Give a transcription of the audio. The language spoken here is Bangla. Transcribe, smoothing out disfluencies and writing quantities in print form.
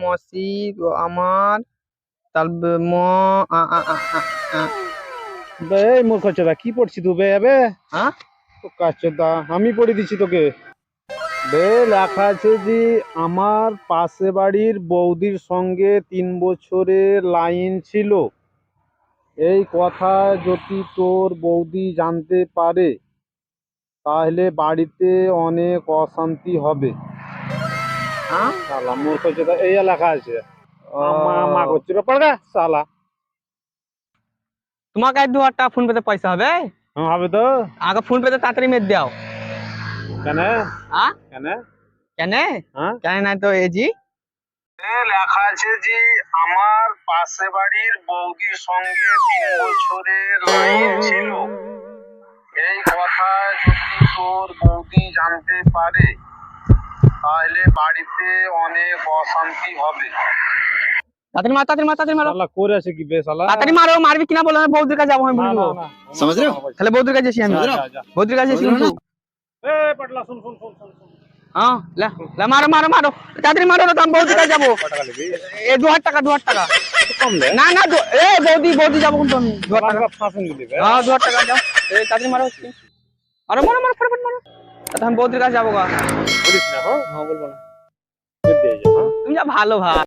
মসি আমার তালবে ম আ আ আ আ আ। বে এই মূর্খ চোদা কি পড়ছি তুই বে এবে হ্যাঁ তো কাজ চোদা আমি পড়ে দিচ্ছি তোকে বে লেখা আছে যে আমার পাশে বাড়ির বৌদির সঙ্গে 3 বছরের লাইন ছিল। এই কথা যদি তোর বৌদি জানতে পারে তাহলে বাড়িতে অনেক অশান্তি হবে। হ্যাঁ শালা মূর্খ চোদা এই লেখা আছে ও মা করছিল পড়গা শালা। তোমাকে 2,000 টাকা ফোন পেতে পয়সা হবে হ্যাঁ হবে তো। আগে ফোন পেতে তাড়াতাড়ি মেরে দাও কেন হ্যাঁ কেন কেন হ্যাঁ কেন নাই তো এজি লেখা আছে যে আমার পাশে বাড়ির বৌদির সঙ্গে 3 বছরের লাইন ছিল। এই কথা যদি তোর বৌদি জানতে পারে তাহলে বাড়িতে অনেক অশান্তি হবে। তাড়াতাড়ি মার তাড়াতাড়ি মার তাড়াতাড়ি মারো শালা করে আছে কি বে শালা তাড়াতাড়ি মারো মারবি কিনা বলো আমি বৌদির কাছে যাবো আমি বলে দেবো समझ रहे हो তাহলে বৌদির কাছে আসি আমি বৌদির কাছে আসি কিন্তু ए पटला सुन सुन सुन सुन হ্যাঁ লা লা মারো মারো মারো তাড়াতাড়ি মারো না তো আমি বৌদির কাছে যাবো কত টাকা নিবি এ 2,000 টাকা 2,000 টাকা কম দে না না এ বৌদি বৌদি যাবো কিন্তু আমি 2,000 টাকা ফাঁসন দিবি বে হ্যাঁ 2,000 টাকা দাও এই তাড়াতাড়ি মারো মারো মারো মারো ফটাফট মারো তাহলে আমি বৌদির কাছে যাবো গা বলিস না হ্যাঁ হ্যাঁ বলবো না দে যা হ্যাঁ তুমি যা ভালো ভাই